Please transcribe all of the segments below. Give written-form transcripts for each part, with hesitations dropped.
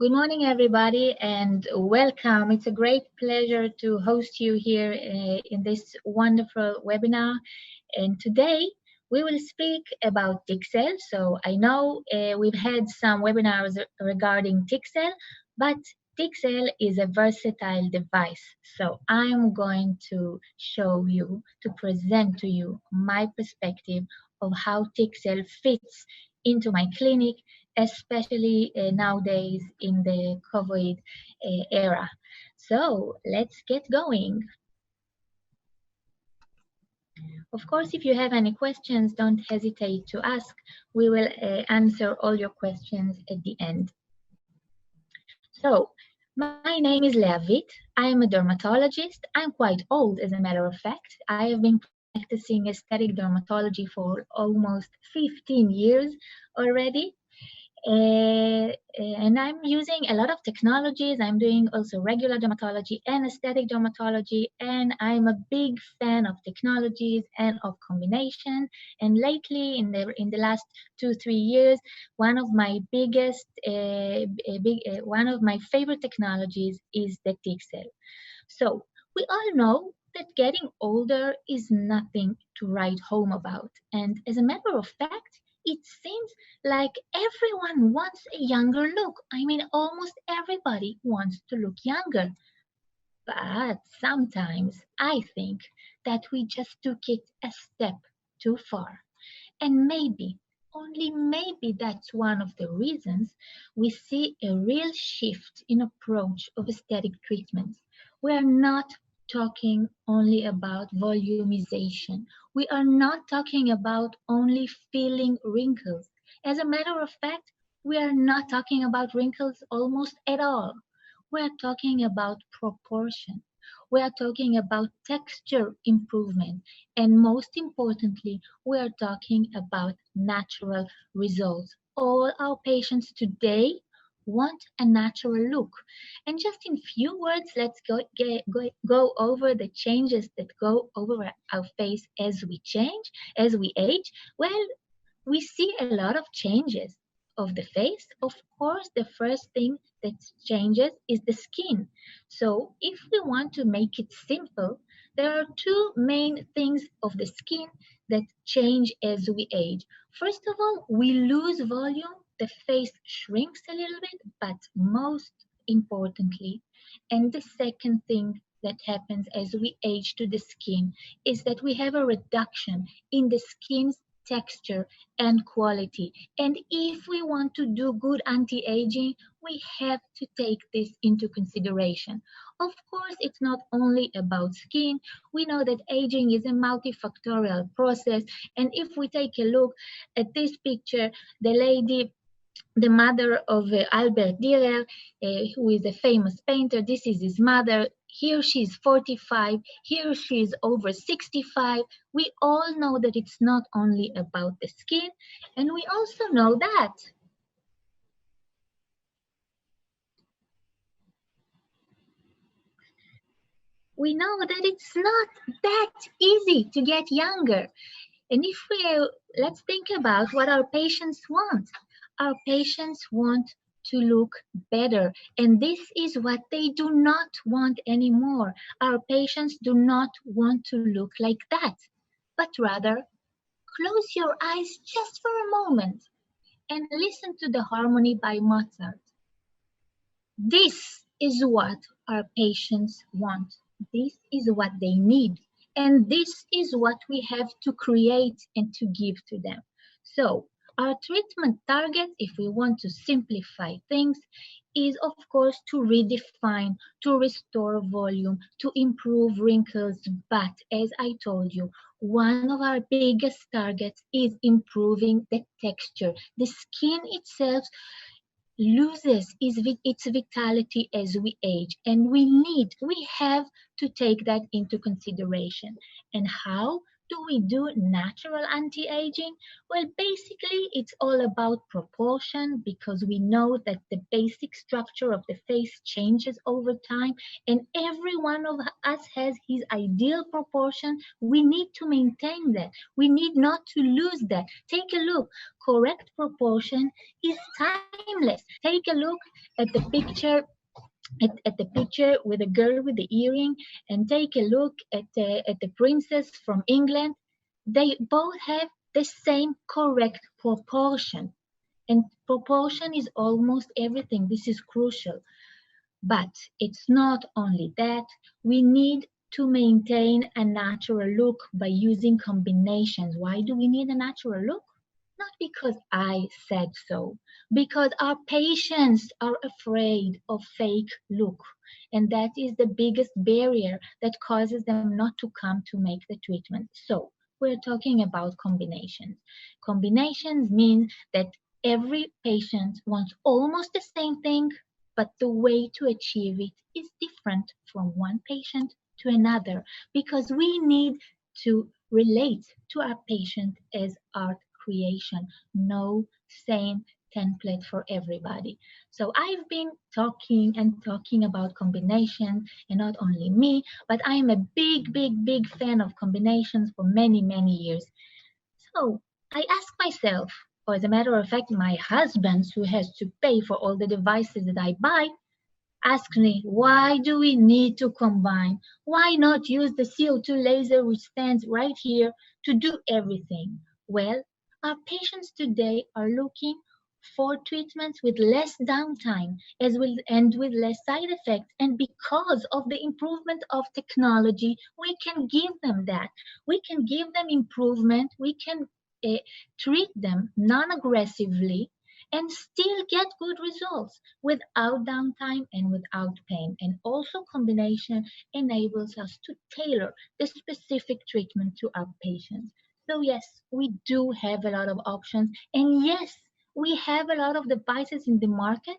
Good morning, everybody, and welcome. It's a great pleasure to host you here in this wonderful webinar. And today we will speak about Tixel. So I know we've had some webinars regarding Tixel, but Tixel is a versatile device. So I'm going to show you, to present to you my perspective of how Tixel fits into my clinic, especially nowadays in the COVID era. So let's get going. Of course, if you have any questions, don't hesitate to ask. We will answer all your questions at the end. So, my name is Lehavit. I am a dermatologist. I'm quite old, as a matter of fact. I have been practicing aesthetic dermatology for almost 15 years already. And I'm using a lot of technologies. I'm doing also regular dermatology and aesthetic dermatology, and I'm a big fan of technologies and of combination. And lately, in the last 2-3 years, one of my one of my favorite technologies is the Tixel. So we all know that getting older is nothing to write home about, and as a matter of fact, it seems like everyone wants a younger look. I mean, almost everybody wants to look younger. But sometimes I think that we just took it a step too far. And maybe, only maybe, that's one of the reasons we see a real shift in approach of aesthetic treatments. We are not talking only about volumization. We are not talking about only filling wrinkles. As a matter of fact, we are not talking about wrinkles almost at all. We are talking about proportion. We are talking about texture improvement. And most importantly, we are talking about natural results. All our patients today want a natural look. And just in few words, let's go over the changes that go over our face as we change, as we age. Well, we see a lot of changes of the face. Of course, the first thing that changes is the skin. So if we want to make it simple, there are two main things of the skin that change as we age. First of all, we lose volume, the face shrinks a little bit, but most importantly, and the second thing that happens as we age to the skin is that we have a reduction in the skin's texture and quality. And if we want to do good anti-aging, we have to take this into consideration. Of course, it's not only about skin. We know that aging is a multifactorial process. And if we take a look at this picture, the lady, the mother of Albert Dürer, who is a famous painter. This is his mother. Here she is 45. Here she is over 65. We all know that it's not only about the skin, and we also know that it's not that easy to get younger. And if let's think about what our patients want. Our patients want to look better, and this is what they do not want anymore. Our patients do not want to look like that, but rather close your eyes just for a moment and listen to the harmony by Mozart. This is what our patients want. This is what they need. And this is what we have to create and to give to them. So our treatment target, if we want to simplify things, is of course to redefine, to restore volume, to improve wrinkles. But as I told you, one of our biggest targets is improving the texture. The skin itself loses its vitality as we age, and we have to take that into consideration. And how do we do natural anti-aging? Well, basically, it's all about proportion because we know that the basic structure of the face changes over time, and every one of us has his ideal proportion. We need to maintain that. We need not to lose that. Take a look. Correct proportion is timeless. Take a look at the picture at the picture with the girl with the earring, and take a look at the princess from England. They both have the same correct proportion. And proportion is almost everything. This is crucial. But it's not only that. We need to maintain a natural look by using combinations. Why do we need a natural look? Not because I said so, because our patients are afraid of fake look. And that is the biggest barrier that causes them not to come to make the treatment. So we're talking about combinations. Combinations mean that every patient wants almost the same thing, but the way to achieve it is different from one patient to another, because we need to relate to our patient as art creation. No same template for everybody. So I've been talking and talking about combinations, and not only me, but I am a big fan of combinations for many years. So I ask myself, or as a matter of fact, my husband, who has to pay for all the devices that I buy, asks me, why do we need to combine? Why not use the CO2 laser which stands right here to do everything? Well, our patients today are looking for treatments with less downtime and with less side effects. And because of the improvement of technology, we can give them that. We can give them improvement. We can treat them non-aggressively and still get good results without downtime and without pain. And also combination enables us to tailor the specific treatment to our patients. So yes, we do have a lot of options, and yes, we have a lot of devices in the market,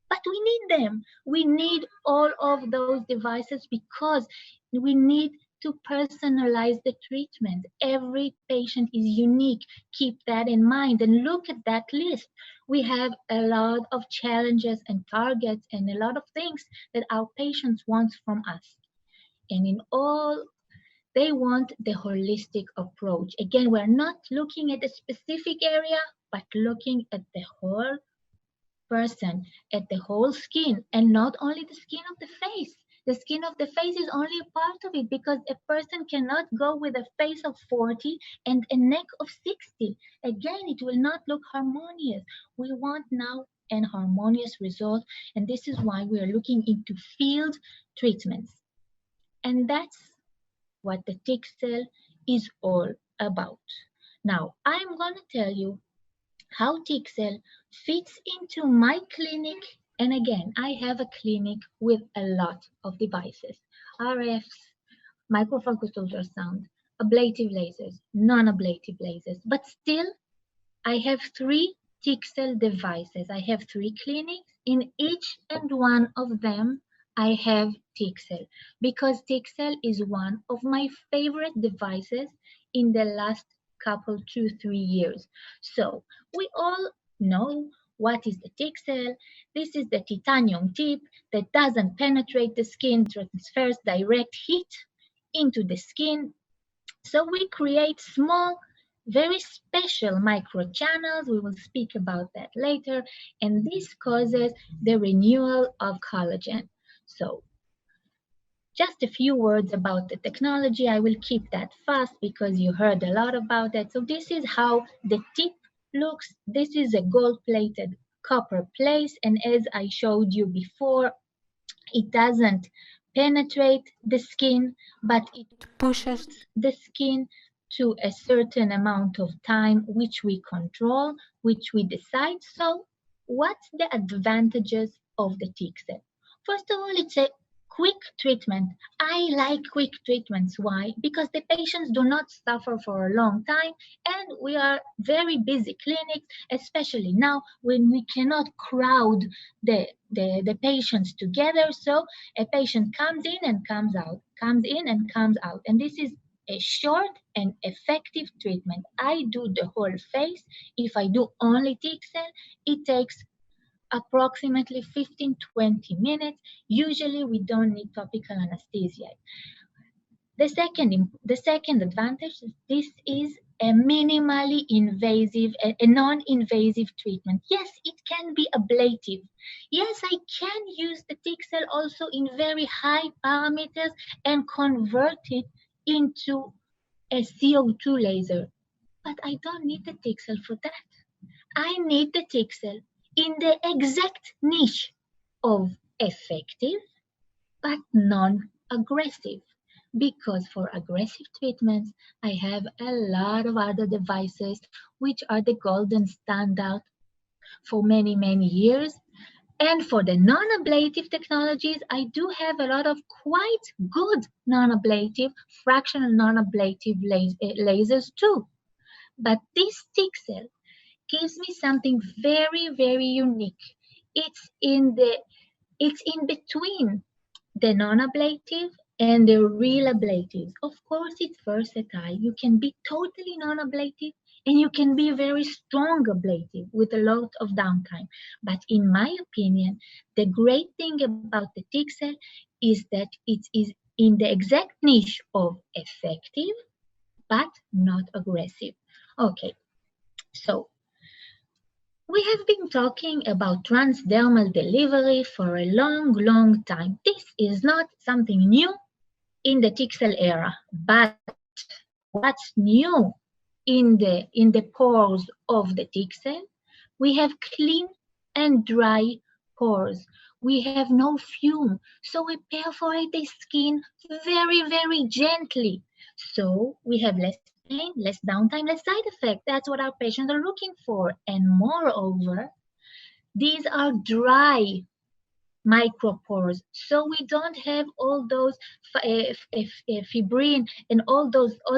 but we need them. We need all of those devices because we need to personalize the treatment. Every patient is unique. Keep that in mind and look at that list. We have a lot of challenges and targets and a lot of things that our patients want from us. And in all, they want the holistic approach. Again, we're not looking at a specific area, but looking at the whole person, at the whole skin, and not only the skin of the face. The skin of the face is only a part of it, because a person cannot go with a face of 40 and a neck of 60. Again, it will not look harmonious. We want now an harmonious result, and this is why we are looking into field treatments. And that's what the Tixel is all about. Now, I'm going to tell you how Tixel fits into my clinic. And again, I have a clinic with a lot of devices: RFs, microfocus ultrasound, ablative lasers, non-ablative lasers. But still, I have 3 Tixel devices. I have 3 clinics. In each and one of them, I have Tixel, because Tixel is one of my favorite devices in the last couple 2-3 years. So we all know what is the Tixel. This is the titanium tip that doesn't penetrate the skin, transfers direct heat into the skin. So we create small, very special microchannels. We will speak about that later. And this causes the renewal of collagen. So just a few words about the technology. I will keep that fast because you heard a lot about it. So this is how the tip looks. This is a gold-plated copper plate, and as I showed you before, it doesn't penetrate the skin, but it pushes the skin to a certain amount of time, which we control, which we decide. So what's the advantages of the Tixel? First of all, it's a quick treatment. I like quick treatments. Why? Because the patients do not suffer for a long time, and we are very busy clinics, especially now when we cannot crowd the patients together. So a patient comes in and comes out, comes in and comes out. And this is a short and effective treatment. I do the whole face. If I do only Tixel, it takes approximately 15-20 minutes. Usually we don't need topical anesthesia. The second advantage is this is a minimally invasive, a non-invasive treatment. Yes, it can be ablative. Yes, I can use the Tixel also in very high parameters and convert it into a CO2 laser. But I don't need the Tixel for that. I need the Tixel in the exact niche of effective but non-aggressive. Because for aggressive treatments, I have a lot of other devices which are the golden standard for many, many years. And for the non-ablative technologies, I do have a lot of quite good non-ablative, fractional non-ablative lasers too. But this Tixel gives me something very, very unique. It's in between the non-ablative and the real ablatives. Of course, it's versatile. You can be totally non-ablative and you can be very strong ablative with a lot of downtime. But in my opinion, the great thing about the Tixel is that it is in the exact niche of effective but not aggressive. Okay, so we have been talking about transdermal delivery for a long, long time. This is not something new in the Tixel era, but what's new in the pores of the Tixel? We have clean and dry pores. We have no fume, so we perforate the skin very, very gently. So we have less pain, less downtime, less side effect. That's what our patients are looking for. And moreover, these are dry micropores, so we don't have all those fibrin and all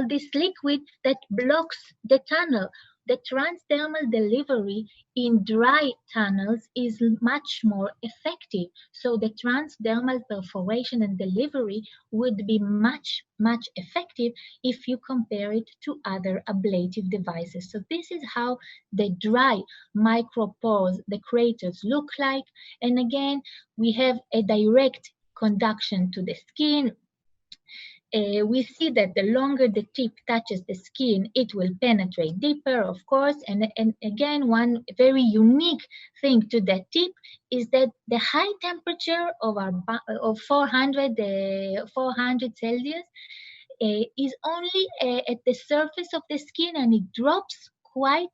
this liquid that blocks the tunnel. The transdermal delivery in dry tunnels is much more effective. So the transdermal perforation and delivery would be much, much effective if you compare it to other ablative devices. So this is how the dry micropores, the craters, look like. And again, we have a direct conduction to the skin. We see that the longer the tip touches the skin, it will penetrate deeper, of course. And again, one very unique thing to that tip is that the high temperature of 400 Celsius is only at the surface of the skin, and it drops quite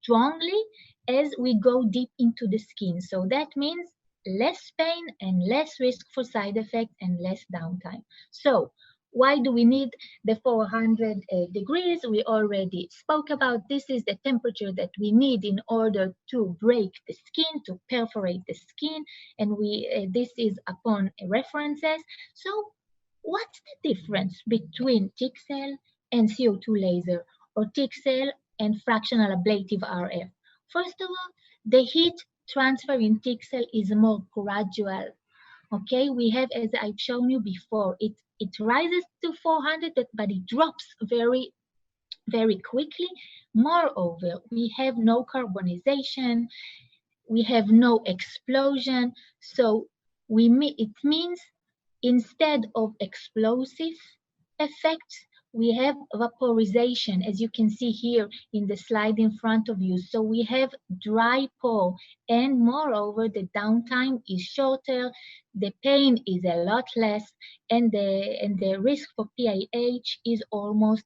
strongly as we go deep into the skin. So that means less pain and less risk for side effects and less downtime. So why do we need the 400 degrees? We already spoke about this is the temperature that we need in order to break the skin, to perforate the skin, and this is upon references. So what's the difference between Tixel and CO2 laser, or Tixel and fractional ablative RF? First of all, the heat transfer in Tixel is more gradual. Okay, we have, as I've shown you before, it rises to 400, but it drops very, very quickly. Moreover, we have no carbonization, we have no explosion. So it means instead of explosive effects, we have vaporization, as you can see here in the slide in front of you. So we have dry pore, and moreover, the downtime is shorter, the pain is a lot less, and the risk for PIH is almost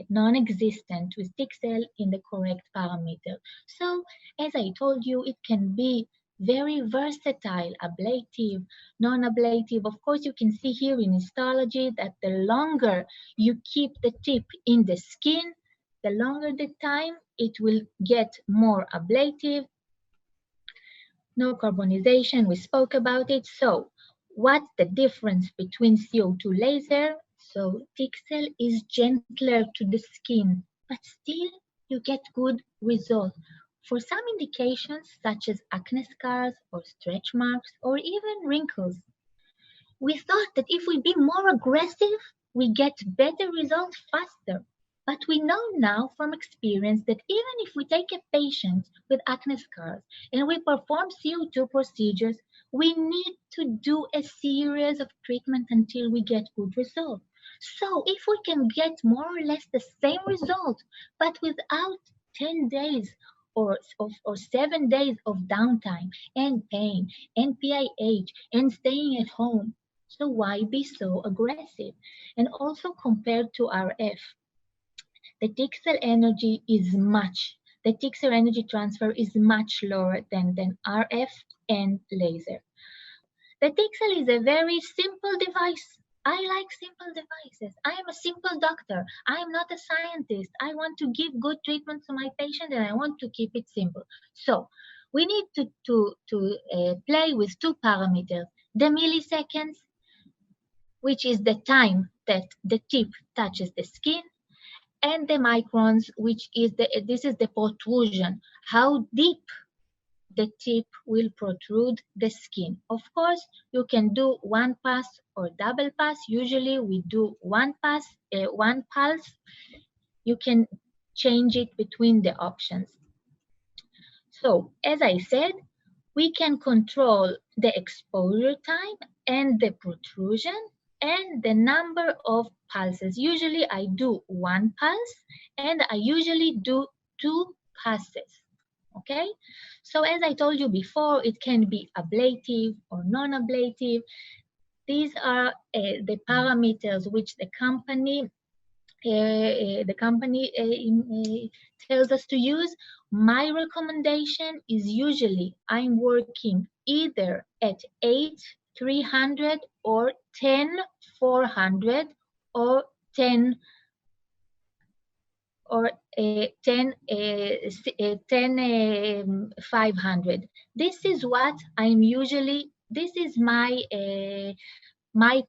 non-existent with Tixel in the correct parameter. So, as I told you, it can be very versatile, ablative, non-ablative. Of course, you can see here in histology that the longer you keep the tip in the skin, the longer the time it will get more ablative. No carbonization, we spoke about it. So what's the difference between CO2 laser? So Tixel is gentler to the skin, but still you get good results. For some indications, such as acne scars or stretch marks or even wrinkles, We thought that if we be more aggressive, we get better results faster. But we know now from experience that even if we take a patient with acne scars and we perform CO2 procedures, we need to do a series of treatment until we get good results. So if we can get more or less the same result, but without 10 days or 7 days of downtime and pain and PIH and staying at home, so why be so aggressive? And also compared to RF, the Tixel energy is the Tixel energy transfer is much lower than RF and laser. The Tixel is a very simple device. I like simple devices. I am a simple doctor. I am not a scientist. I want to give good treatment to my patient and I want to keep it simple. So we need to play with two parameters. The milliseconds, which is the time that the tip touches the skin, and the microns, which is this is the protrusion, how deep the tip will protrude the skin. Of course, you can do one pass or double pass. Usually we do one pass, one pulse. You can change it between the options. So as I said, we can control the exposure time and the protrusion and the number of pulses. Usually I do one pulse and I usually do two passes. Okay, so as I told you before, it can be ablative or non-ablative. These are the parameters which the company tells us to use. My recommendation is usually I'm working either at 8,300 or 10,400 or 10 or 500. This is what I'm usually, this is my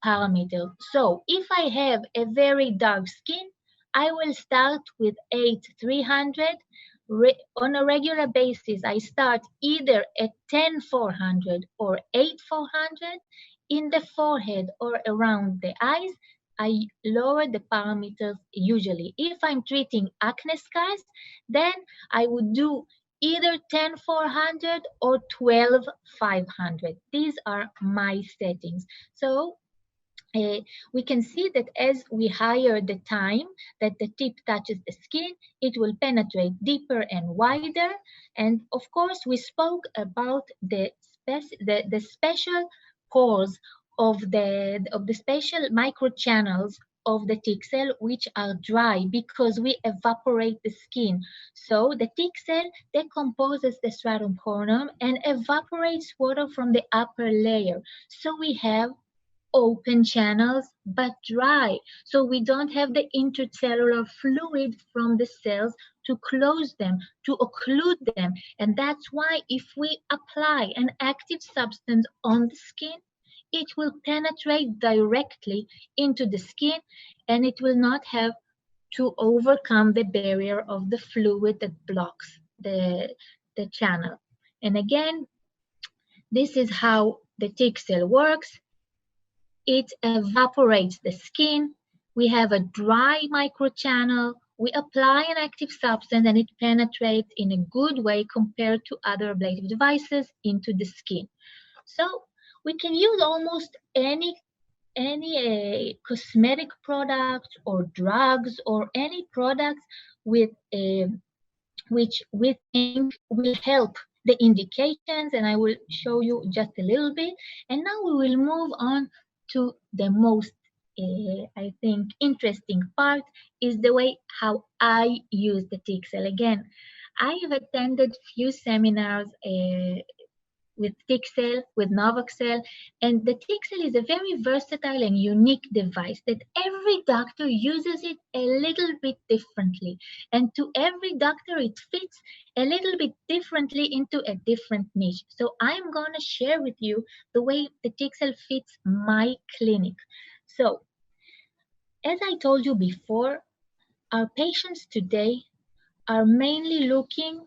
parameter. So if I have a very dark skin, I will start with 8,300. On a regular basis, I start either at 10,400 or 8,400. In the forehead or around the eyes, I lower the parameters usually. If I'm treating acne scars, then I would do either 10,400 or 12,500. These are my settings. So we can see that as we higher the time that the tip touches the skin, it will penetrate deeper and wider. And of course, we spoke about the special pores of the special microchannels of the Tixel, which are dry because we evaporate the skin. So the Tixel decomposes the stratum corneum and evaporates water from the upper layer. So we have open channels but dry, so we don't have the intercellular fluid from the cells to close them, to occlude them. And that's why if we apply an active substance on the skin, it will penetrate directly into the skin and it will not have to overcome the barrier of the fluid that blocks the channel. And again, this is how the Tixel works. It evaporates the skin. We have a dry microchannel. We apply an active substance and it penetrates in a good way compared to other ablative devices into the skin. So we can use almost any cosmetic product or drugs or any products with which we think will help the indications, and I will show you just a little bit. And now we will move on to the most, I think, interesting part is the way how I use the Tixel. Again, I have attended few seminars with Tixel, with Novoxel, and the Tixel is a very versatile and unique device that every doctor uses it a little bit differently. And to every doctor, it fits a little bit differently into a different niche. So I'm going to share with you the way the Tixel fits my clinic. So, as I told you before, our patients today are mainly looking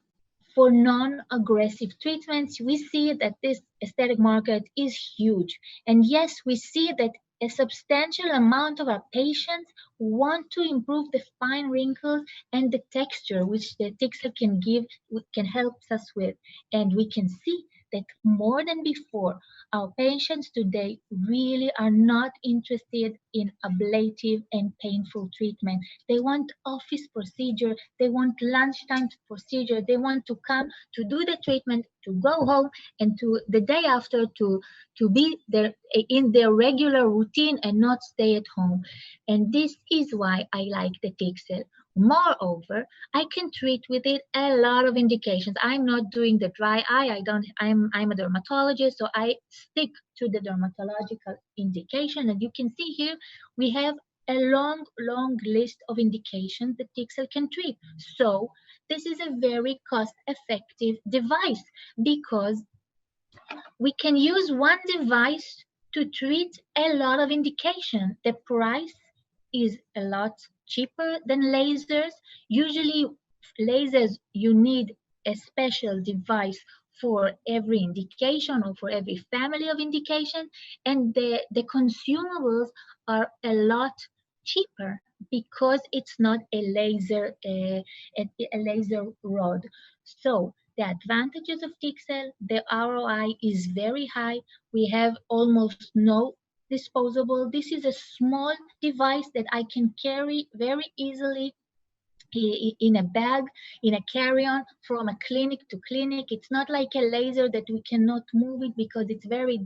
for non-aggressive treatments, we see that this aesthetic market is huge. And yes, we see that a substantial amount of our patients want to improve the fine wrinkles and the texture, which the Tixel can give, can help us with. And we can see that more than before, our patients today really are not interested in ablative and painful treatment. They want office procedure, they want lunchtime procedure, they want to come to do the treatment, to go home, and to the day after to be there in their regular routine and not stay at home. And this is why I like the Tixel. Moreover, I can treat with it a lot of indications. I'm not doing the dry eye. I'm a dermatologist, so I stick to the dermatological indication. And you can see here we have a long list of indications that Tixel can treat. So this is a very cost-effective device because we can use one device to treat a lot of indication. The price is a lot cheaper than lasers. Usually lasers, you need a special device for every indication or for every family of indication, and the consumables are a lot cheaper because it's not a laser rod. So the advantages of Tixel, the ROI is very high. We have almost no disposable. This is a small device that I can carry very easily in a bag, in a carry-on from a clinic to clinic. It's not like a laser that we cannot move it because it's very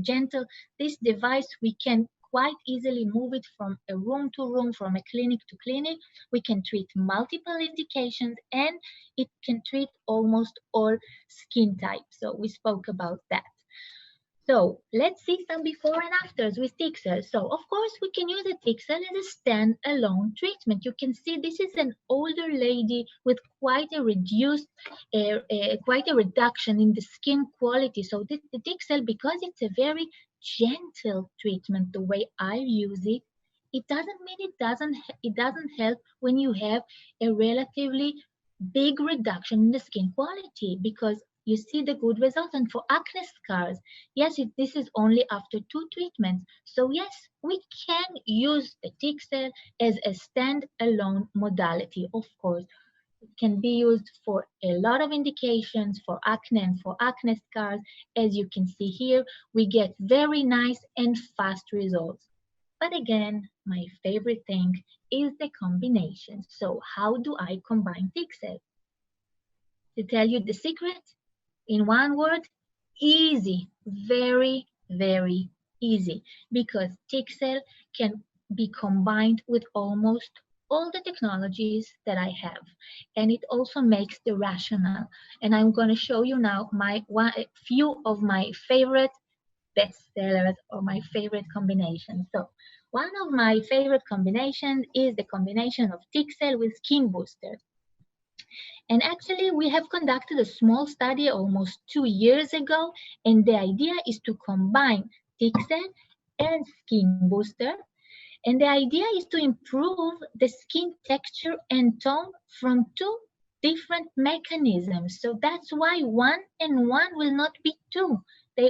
gentle. This device, we can quite easily move it from a room to room, from a clinic to clinic. We can treat multiple indications and it can treat almost all skin types. So we spoke about that. So let's see some before and afters with Tixel. So of course we can use a Tixel as a stand-alone treatment. You can see this is an older lady with quite a reduction in the skin quality. So the Tixel, because it's a very gentle treatment, the way I use it, it doesn't mean it doesn't help when you have a relatively big reduction in the skin quality, because you see the good results. And for acne scars, yes, this is only after 2 treatments. So yes, we can use the Tixel as a stand-alone modality. Of course, it can be used for a lot of indications, for acne and for acne scars. As you can see here, we get very nice and fast results. But again, my favorite thing is the combination. So how do I combine Tixel? To tell you the secret, in one word, easy, very, very easy, because Tixel can be combined with almost all the technologies that I have, and it also makes the rationale. And I'm going to show you now a few of my favorite bestsellers or my favorite combinations. So one of my favorite combinations is the combination of Tixel with Skin Booster. And actually, we have conducted a small study almost 2 years ago, and the idea is to combine Tixel and Skin Booster. And the idea is to improve the skin texture and tone from 2 different mechanisms. So that's why 1 and 1 will not be 2.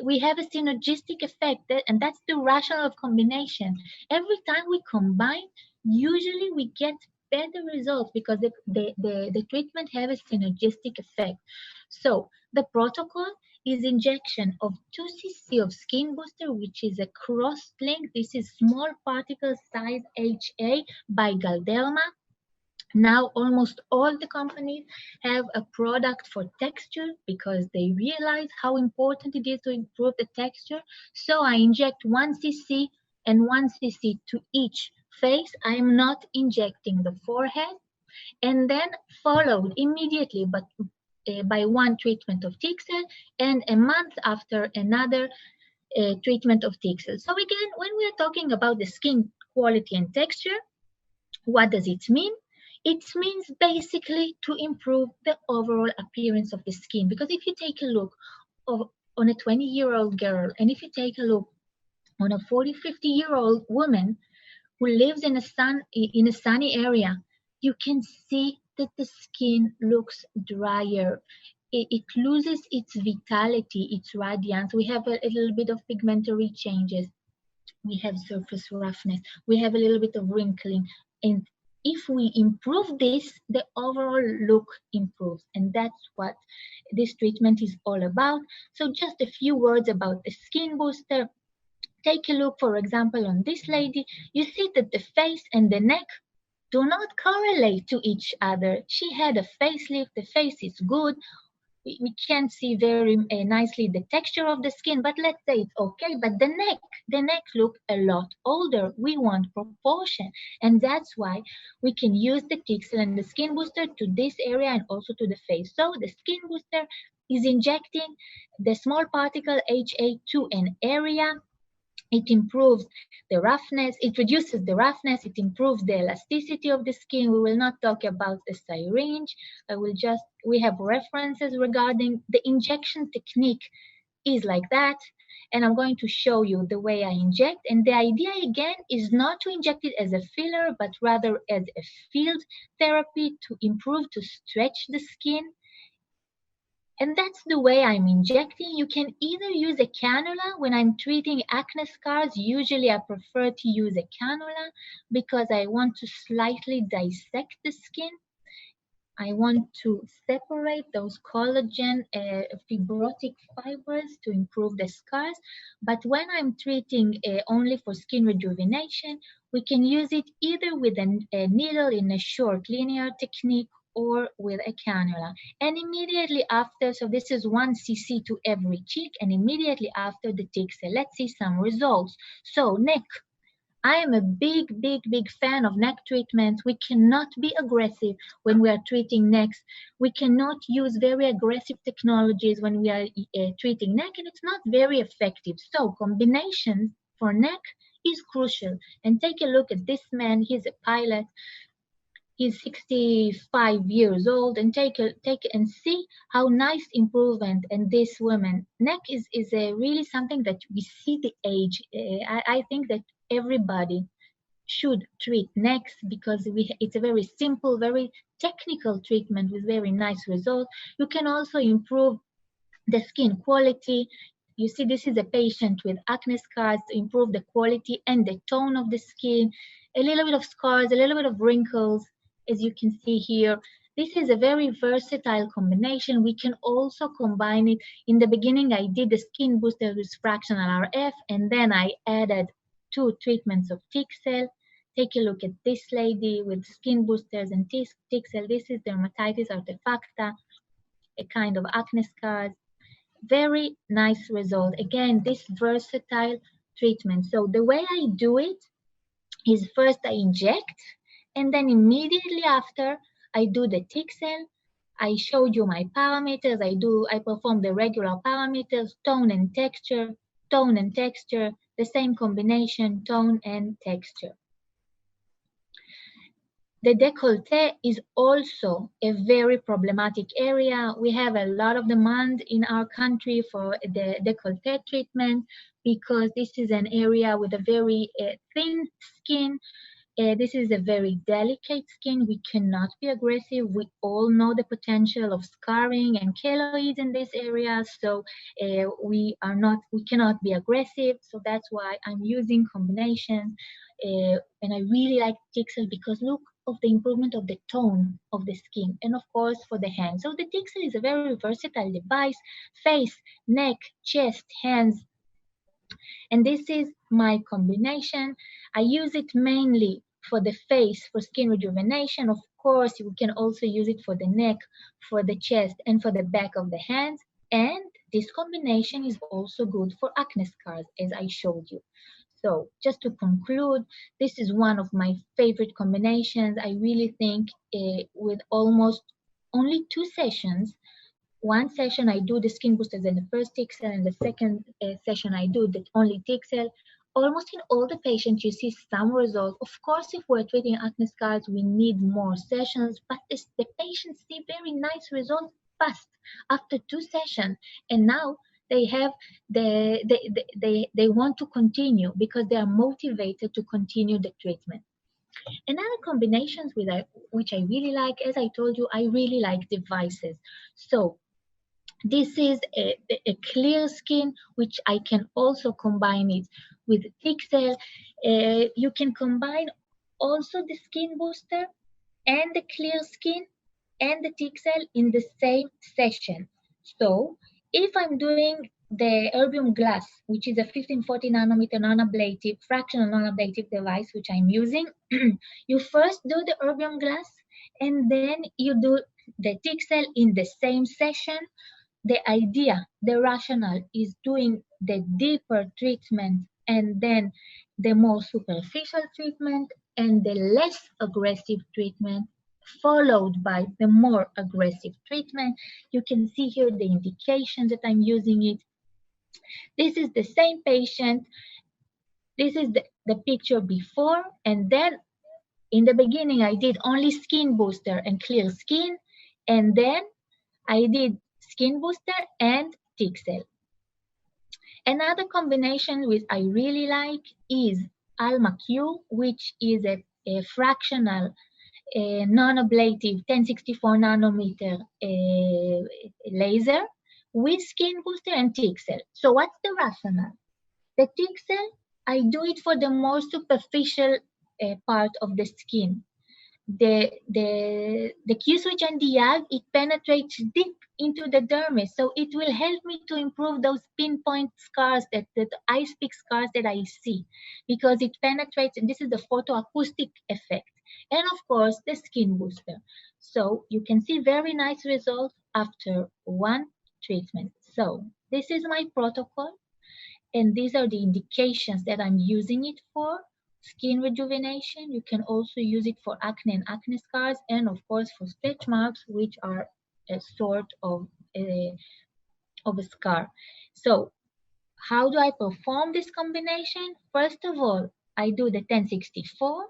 We have a synergistic effect, and that's the rationale of combination. Every time we combine, usually we get better results because the treatment have a synergistic effect. So the protocol is injection of 2 cc of Skin Booster, which is a cross-link. This is small particle size HA by Galderma. Now almost all the companies have a product for texture because they realize how important it is to improve the texture. So I inject 1 cc and 1 cc to each face. I am not injecting the forehead, and then followed immediately but by 1 treatment of Tixel, and a month after another treatment of Tixel. So again, when we are talking about the skin quality and texture, what does it mean? It means basically to improve the overall appearance of the skin. Because if you take a look on a 20-year-old girl, and if you take a look on a 40, 50-year-old woman who lives in a sunny area, you can see that the skin looks drier. It loses its vitality, its radiance. We have a little bit of pigmentary changes. We have surface roughness. We have a little bit of wrinkling. And if we improve this, the overall look improves. And that's what this treatment is all about. So just a few words about the skin booster. Take a look, for example, on this lady. You see that the face and the neck do not correlate to each other. She had a facelift, the face is good. We can't see very nicely the texture of the skin, but let's say it's okay. But the neck look a lot older. We want proportion, and that's why we can use the Tixel and the skin booster to this area and also to the face. So the skin booster is injecting the small particle HA to an area. It improves the roughness, it reduces the roughness, it improves the elasticity of the skin. We will not talk about the syringe. We have references regarding the injection technique is like that. And I'm going to show you the way I inject. And the idea again is not to inject it as a filler, but rather as a field therapy to improve, to stretch the skin. And that's the way I'm injecting. You can either use a cannula. When I'm treating acne scars, usually I prefer to use a cannula because I want to slightly dissect the skin. I want to separate those collagen fibrotic fibers to improve the scars. But when I'm treating only for skin rejuvenation, we can use it either with a needle in a short linear technique or with a cannula. And immediately after, so this is 1 cc to every cheek, and immediately after the Tixel, let's see some results. So neck. I am a big fan of neck treatment. We cannot be aggressive when we are treating necks. We cannot use very aggressive technologies when we are treating neck, and it's not very effective. So combinations for neck is crucial. And take a look at this man. He's a pilot. He's 65 years old, and take and see how nice improvement in this woman. Neck is really something that we see the age. I think that everybody should treat necks because it's a very simple, very technical treatment with very nice results. You can also improve the skin quality. You see, this is a patient with acne scars to improve the quality and the tone of the skin. A little bit of scars, a little bit of wrinkles, as you can see here. This is a very versatile combination. We can also combine it. In the beginning, I did the skin booster with fractional RF, and then I added 2 treatments of Tixel. Take a look at this lady with skin boosters and Tixel. This is dermatitis artefacta, a kind of acne scars. Very nice result. Again, this versatile treatment. So the way I do it is first I inject, and then immediately after I do the Tixel. I showed you my parameters. I perform the regular parameters, tone and texture, the same combination, tone and texture. The décolleté is also a very problematic area. We have a lot of demand in our country for the décolleté treatment because this is an area with a very thin skin. This is a very delicate skin. We cannot be aggressive. We all know the potential of scarring and keloids in this area, so we cannot be aggressive. So that's why I'm using combinations, and I really like Tixel because look of the improvement of the tone of the skin, and of course for the hands. So the Tixel is a very versatile device: face, neck, chest, hands. And this is my combination. I use it mainly for the face, for skin rejuvenation. Of course, you can also use it for the neck, for the chest, and for the back of the hands. And this combination is also good for acne scars, as I showed you. So just to conclude, this is one of my favorite combinations. I really think with almost only 2 sessions, 1 session I do the skin boosters in the first Tixel, and the second session I do the only Tixel. Almost in all the patients, you see some results. Of course, if we're treating acne scars, we need more sessions, but the patients see very nice results fast after 2 sessions. And now they want to continue because they are motivated to continue the treatment. Another combinations which I really like, as I told you, I really like devices. So this is a clear skin, which I can also combine it with Tixel. You can combine also the skin booster and the clear skin and the Tixel in the same session. So if I'm doing the erbium glass, which is a 1540 nanometer non-ablative, fractional non-ablative device, which I'm using, you first do the erbium glass and then you do the Tixel in the same session. The idea, the rationale is doing the deeper treatment and then the more superficial treatment and the less aggressive treatment followed by the more aggressive treatment. You can see here the indications that I'm using it. This is the same patient. This is the picture before, and then in the beginning I did only skin booster and clear skin, and then I did skin booster and Tixel. Another combination which I really like is Alma Q, which is a fractional non-ablative 1064 nanometer laser with skin booster and Tixel. So what's the rationale? The Tixel, I do it for the more superficial part of the skin. The Q-switch and the YAG, it penetrates deep into the dermis, so it will help me to improve those pinpoint scars, that ice pick scars that I see, because it penetrates, and this is the photoacoustic effect, and of course the skin booster. So you can see very nice results after one treatment. So this is my protocol, and these are the indications that I'm using it for. Skin rejuvenation, you can also use it for acne and acne scars, and of course for stretch marks, which are a sort of a scar. So how do I perform this combination? First of all, I do the 1064.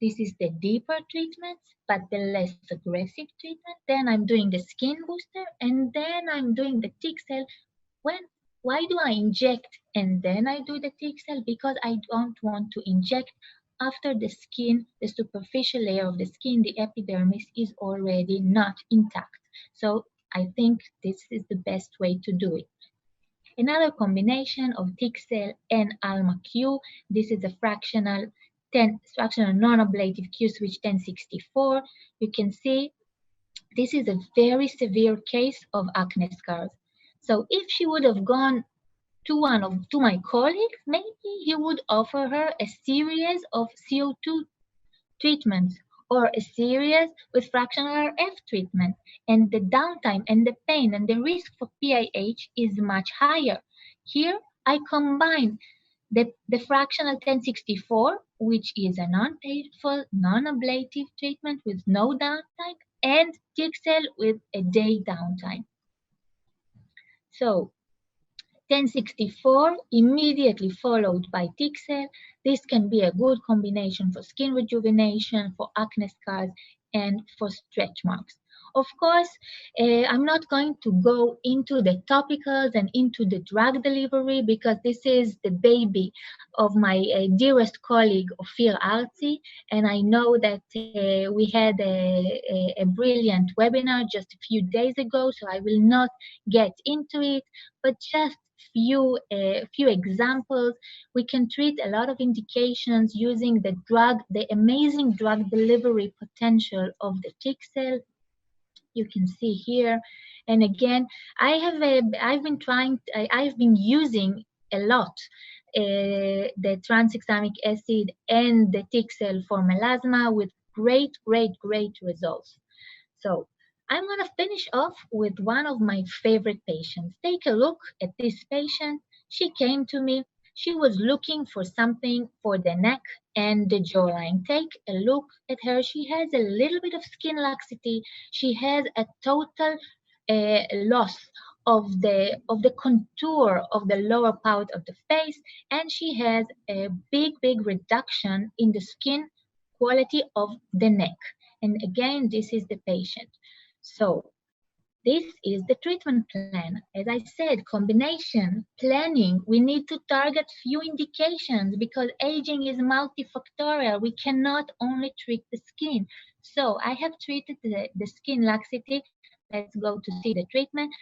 This is the deeper treatment, but the less aggressive treatment. Then I'm doing the skin booster, and then I'm doing the Tixel. Why do I inject and then I do the Tixel? Because I don't want to inject after the skin, the superficial layer of the skin, the epidermis, is already not intact. So I think this is the best way to do it. Another combination of Tixel and Alma Q. This is a fractional non-ablative Q-switch 1064. You can see this is a very severe case of acne scars. So if she would have gone to my colleague, maybe he would offer her a series of CO2 treatments or a series with fractional RF treatment, and the downtime and the pain and the risk for PIH is much higher. Here I combine the fractional 1064, which is a non-painful, non-ablative treatment with no downtime, and Tixel with a day downtime. So 1064 immediately followed by Tixel. This can be a good combination for skin rejuvenation, for acne scars, and for stretch marks. Of course, I'm not going to go into the topicals and into the drug delivery, because this is the baby of my dearest colleague, Ophir Arzi, and I know that we had a brilliant webinar just a few days ago, so I will not get into it, but just few examples. We can treat a lot of indications using the amazing drug delivery potential of the Tixel. You can see here, and again, I've been using a lot the tranexamic acid and the Tixel for melasma with great results. So I'm going to finish off with one of my favorite patients. Take a look at this patient. She came to me. She was looking for something for the neck and the jawline. Take a look at her. She has a little bit of skin laxity. She has a total loss of the contour of the lower part of the face, and she has a big reduction in the skin quality of the neck. And again, this is the patient. So this is the treatment plan. As I said, combination, planning. We need to target few indications because aging is multifactorial. We cannot only treat the skin. So I have treated the skin laxity. Let's go to see the treatment.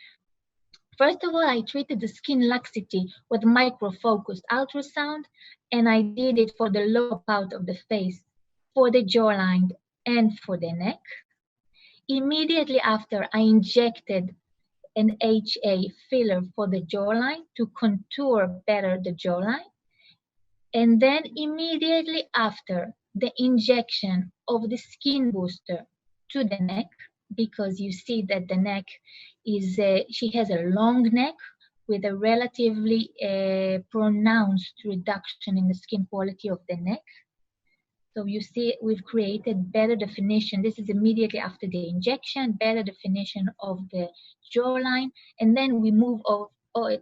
First of all, I treated the skin laxity with micro-focused ultrasound, and I did it for the lower part of the face, for the jawline, and for the neck. Immediately after, I injected an HA filler for the jawline to contour better the jawline. And then immediately after, the injection of the skin booster to the neck, because you see that the neck is, she has a long neck with a relatively pronounced reduction in the skin quality of the neck. So you see we've created better definition. This is immediately after the injection, better definition of the jawline. And then we move over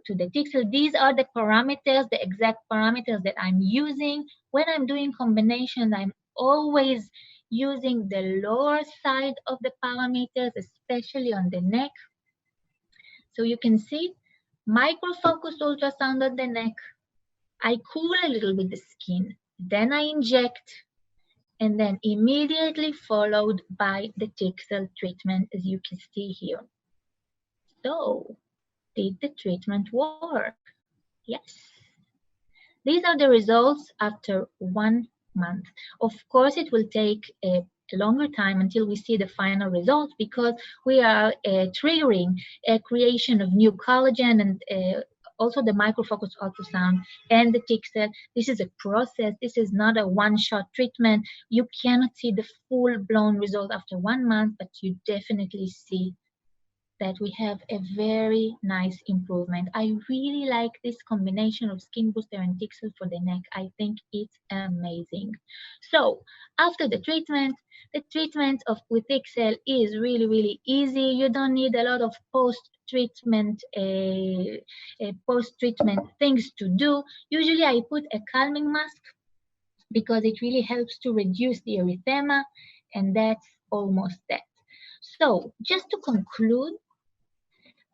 to the Tixel. These are the parameters, the exact parameters that I'm using. When I'm doing combinations, I'm always using the lower side of the parameters, especially on the neck. So you can see micro-focused ultrasound on the neck. I cool a little bit the skin. Then I inject, and then immediately followed by the Tixel treatment, as you can see here. So, did the treatment work? Yes. These are the results after 1 month. Of course, it will take a longer time until we see the final results because we are triggering a creation of new collagen and also the microfocus ultrasound and the Tixel. This is a process. This is not a one-shot treatment. You cannot see the full-blown result after 1 month, but you definitely see that we have a very nice improvement. I really like this combination of skin booster and Tixel for the neck. I think it's amazing. So after the treatment with Tixel is really, really easy. You don't need a lot of post-treatment things to do. Usually I put a calming mask because it really helps to reduce the erythema, and that's almost that. So just to conclude,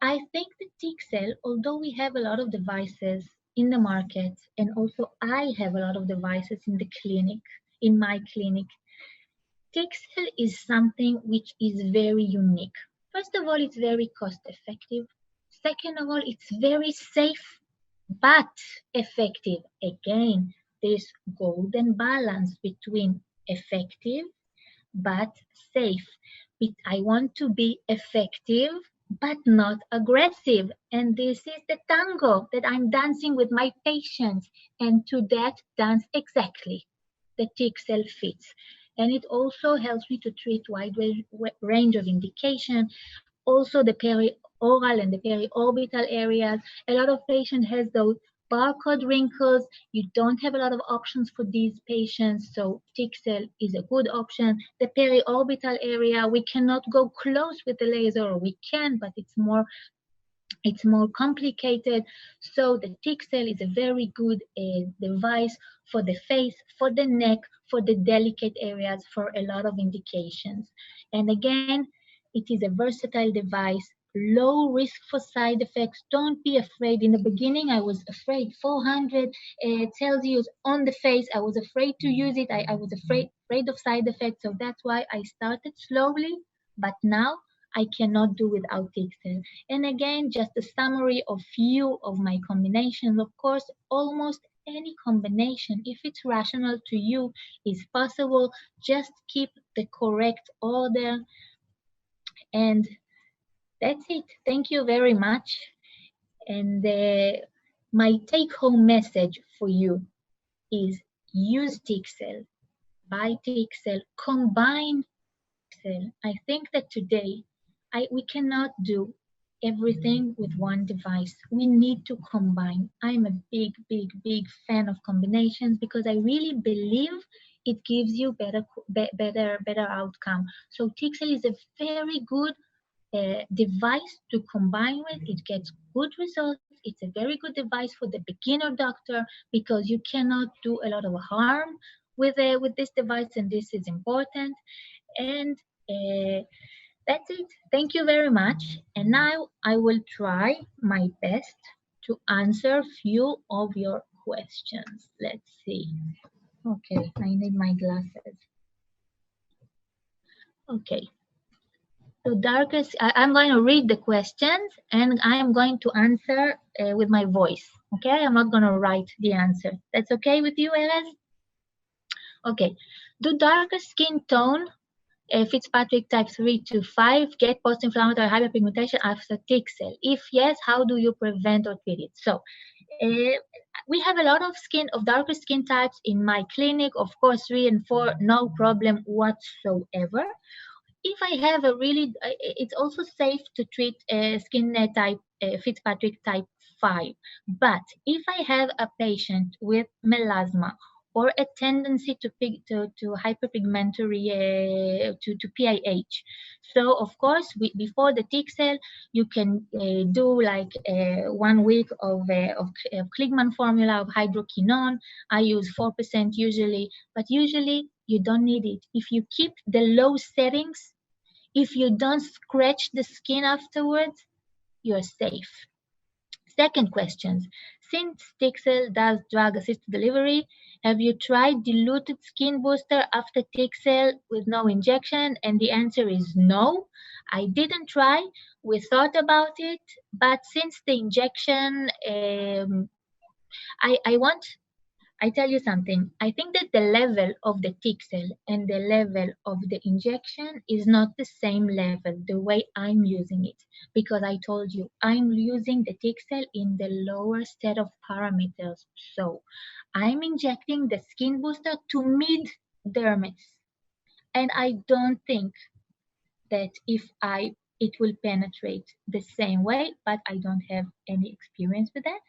I think the Tixel, although we have a lot of devices in the market, and also I have a lot of devices in the clinic, in my clinic, Tixel is something which is very unique. First of all, it's very cost effective. Second of all, it's very safe, but effective. Again, this golden balance between effective but safe. I want to be effective but not aggressive. And this is the tango that I'm dancing with my patients. And to that dance exactly, the Tixel fits. And it also helps me to treat wide range of indication. Also the perioral and the periorbital areas. A lot of patients has those barcode wrinkles. You don't have a lot of options for these patients, so Tixel is a good option. The periorbital area, we cannot go close with the laser, or we can, but it's more complicated. So the Tixel is a very good device for the face, for the neck, for the delicate areas, for a lot of indications. And again, it is a versatile device, low risk for side effects. Don't be afraid. In the beginning, I was afraid. 400 Celsius on the face. I was afraid to use it. I was afraid of side effects. So that's why I started slowly. But now I cannot do without Tixel. And again, just a summary of few of my combinations. Of course, almost any combination, if it's rational to you, is possible. Just keep the correct order. And that's it. Thank you very much. And my take-home message for you is use Tixel, buy Tixel, combine Tixel. I think that today we cannot do everything with one device. We need to combine. I'm a big, big, big fan of combinations because I really believe it gives you better outcome. So Tixel is a very good device to combine with. It gets good results. It's a very good device for the beginner doctor because you cannot do a lot of harm with this device, and this is important. And That's it. Thank you very much. And now I will try my best to answer few of your questions. Let's see. Okay, I need my glasses. Okay. So darkest, I'm going to read the questions and I am going to answer with my voice. Okay, I'm not going to write the answer. That's okay with you, Erez? Okay. Do darker skin tone Fitzpatrick type 3 to 5 get post-inflammatory hyperpigmentation after Tixel? If yes, how do you prevent or treat it? So uh, we have a lot of darker skin types in my clinic. Of course, 3 and 4, no problem whatsoever. If I have a really, it's also safe to treat skin type Fitzpatrick type 5. But if I have a patient with melasma or a tendency to hyperpigmentary to PIH, so of course before the Tixel, you can do like 1 week of Kligman formula of hydroquinone. I use 4% usually, but usually you don't need it. If you keep the low settings, if you don't scratch the skin afterwards, you're safe. Second question, since Tixel does drug-assisted delivery, have you tried diluted skin booster after Tixel with no injection? And the answer is no. I didn't try. We thought about it, but since the injection, I tell you something. I think that the level of the Tixel and the level of the injection is not the same level, the way I'm using it. Because I told you, I'm using the Tixel in the lower set of parameters. So I'm injecting the skin booster to mid-dermis. And I don't think that it will penetrate the same way, but I don't have any experience with that.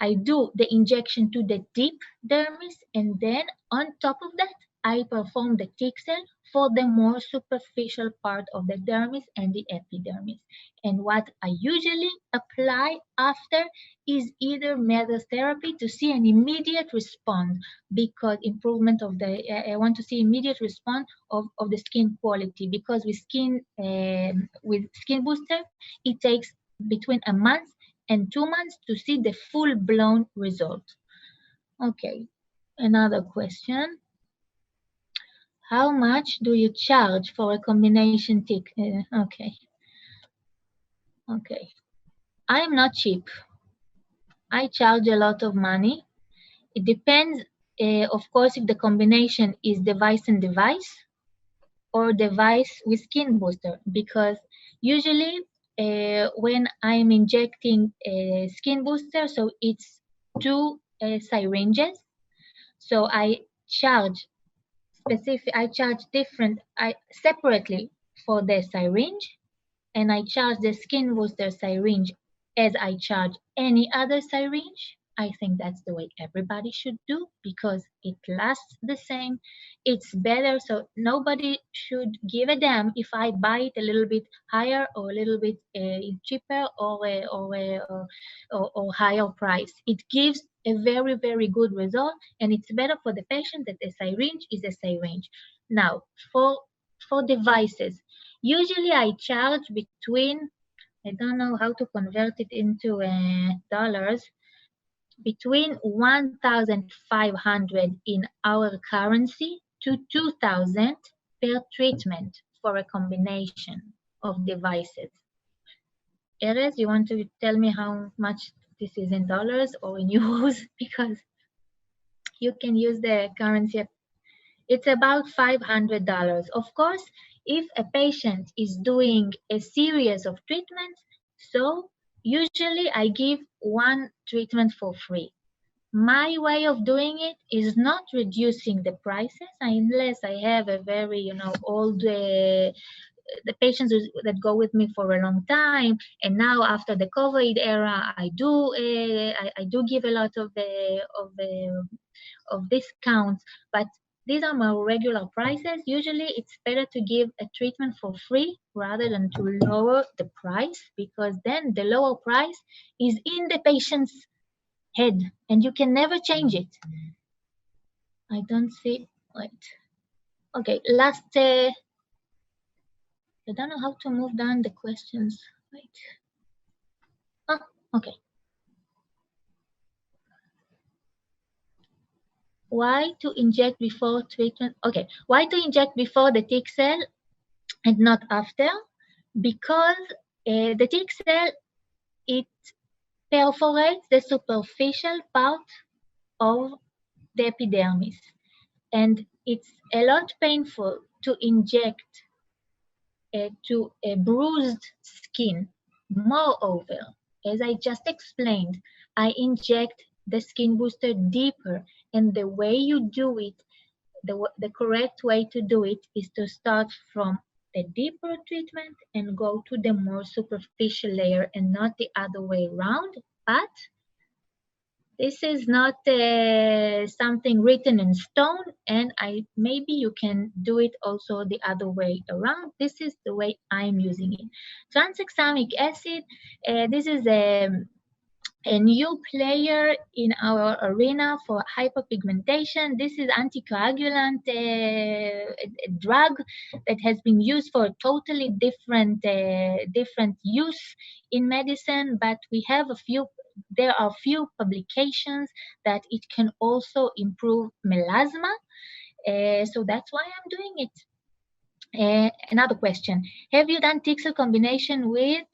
I do the injection to the deep dermis, and then on top of that, I perform the Tixel for the more superficial part of the dermis and the epidermis. And what I usually apply after is either mesotherapy to see an immediate response, because improvement of the, I want to see immediate response of the skin quality, because with skin booster, it takes between a month and 2 months to see the full-blown result. Okay, another question. How much do you charge for a combination tick? Okay. I'm not cheap. I charge a lot of money. It depends, of course, if the combination is device and device or device with skin booster, because usually when I'm injecting a skin booster, so it's 2 syringes. So I charge separately for the syringe, and I charge the skin booster syringe as I charge any other syringe. I think that's the way everybody should do, because it lasts the same. It's better, so nobody should give a damn if I buy it a little bit higher or a little bit cheaper or higher price. It gives a very, very good result, and it's better for the patient that a syringe is a syringe. Now, for devices, usually I charge between, I don't know how to convert it into dollars, between 1,500 in our currency to 2,000 per treatment for a combination of devices. Erez, you want to tell me how much this is in dollars or in euros? Because you can use the currency. It's about $500. Of course, if a patient is doing a series of treatments, so usually I give one treatment for free. My way of doing it is not reducing the prices unless I have a very, old the patients that go with me for a long time. And now after the COVID era, I do give a lot of discounts, but these are my regular prices. Usually it's better to give a treatment for free rather than to lower the price, because then the lower price is in the patient's head and you can never change it. I don't see, wait. Okay, last I don't know how to move down the questions. Wait. Oh, okay. Why to inject before treatment? Okay. Why to inject before the Tixel and not after? Because the Tixel, it perforates the superficial part of the epidermis, and it's a lot painful to inject to a bruised skin. Moreover, as I just explained, I inject the skin booster deeper, and the way you do it, the correct way to do it is to start from the deeper treatment and go to the more superficial layer and not the other way around. But this is not something written in stone, and maybe you can do it also the other way around. This is the way I'm using it. Tranexamic acid, this is a new player in our arena for hyperpigmentation. This is anticoagulant, a drug that has been used for a totally different use in medicine, but there are few publications that it can also improve melasma, so that's why I'm doing it. Another question: have you done Tixel combination with?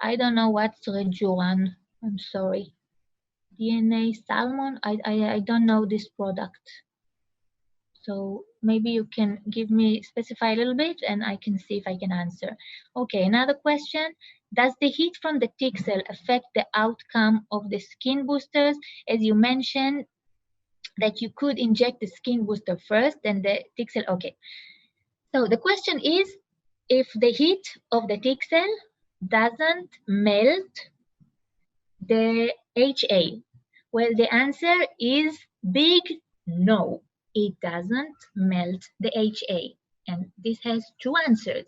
I don't know what's Rejuan. I'm sorry. DNA salmon. I don't know this product. So maybe you can specify a little bit and I can see if I can answer. Okay, another question. Does the heat from the Tixel affect the outcome of the skin boosters? As you mentioned that you could inject the skin booster first, then the Tixel. Okay. So the question is, if the heat of the Tixel doesn't melt the HA? Well, the answer is big no. It doesn't melt the HA. And this has two answers.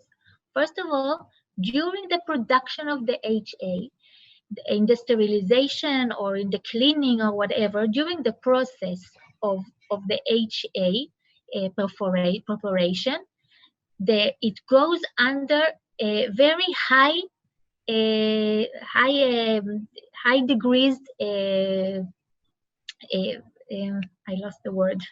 First of all, during the production of the HA, in the sterilization or in the cleaning or whatever, during the process of the HA preparation, it goes under a very high degrees. I lost the word.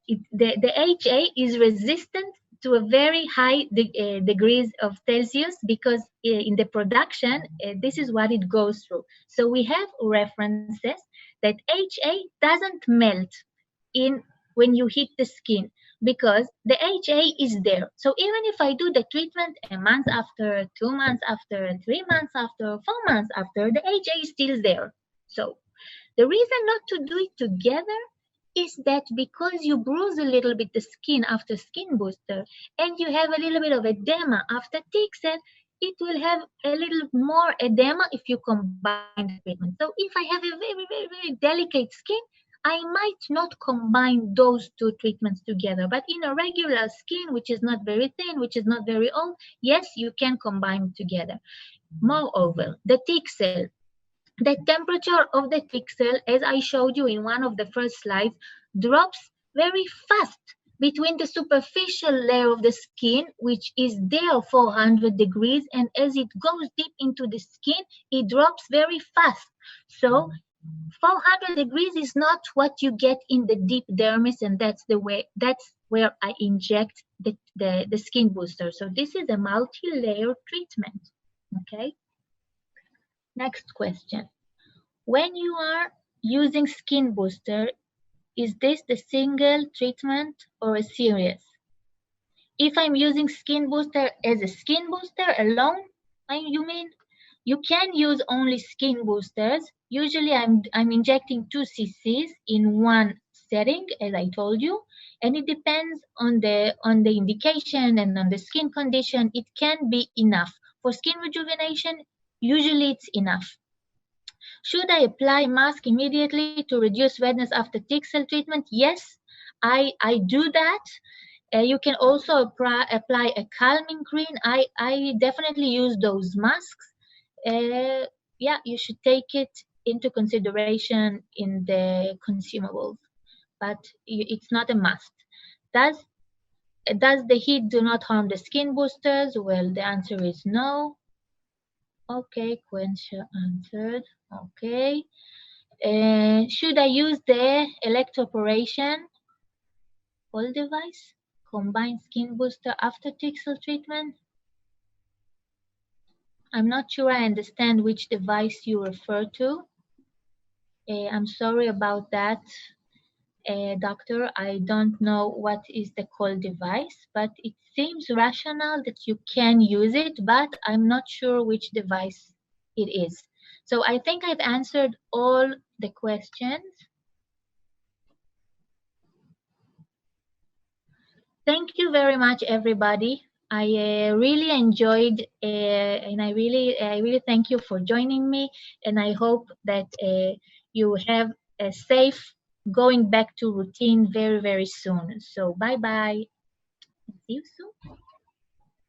The HA is resistant to a very high degrees of Celsius because in the production, this is what it goes through. So we have references that HA doesn't melt when you hit the skin because the HA is there. So even if I do the treatment a month after, 2 months after, 3 months after, 4 months after, the HA is still there. So the reason not to do it together is that because you bruise a little bit the skin after skin booster and you have a little bit of edema after Tixel, it will have a little more edema if you combine the treatment. So if I have a very, very, very delicate skin, I might not combine those two treatments together. But in a regular skin, which is not very thin, which is not very old, yes, you can combine together. Moreover, the Tixel. The temperature of the Tixel, as I showed you in one of the first slides, drops very fast between the superficial layer of the skin, which is there 400 degrees, and as it goes deep into the skin, it drops very fast. So 400 degrees is not what you get in the deep dermis, and that's where I inject the skin booster. So this is a multi-layer treatment, okay? Next question. When you are using skin booster, is this the single treatment or a series? If I'm using skin booster as a skin booster alone, you mean you can use only skin boosters. Usually I'm injecting 2 cc's in one setting, as I told you, and it depends on the indication and on the skin condition. It can be enough. For skin rejuvenation, usually it's enough. Should I apply mask immediately to reduce redness after Tixel treatment? Yes, I do that. You can also apply a calming cream. I definitely use those masks. Yeah, you should take it into consideration in the consumables, but it's not a must. Does the heat do not harm the skin boosters? Well, the answer is no. Okay, Quencha answered. Okay. Should I use the electroporation cold device? Combined skin booster after Tixel treatment? I'm not sure I understand which device you refer to. I'm sorry about that, doctor. I don't know what is the cold device, but it seems rational that you can use it, but I'm not sure which device it is. So I think I've answered all the questions. Thank you very much, everybody. I really enjoyed, and I really thank you for joining me. And I hope that you have a safe going back to routine very, very soon. So bye bye. See you soon.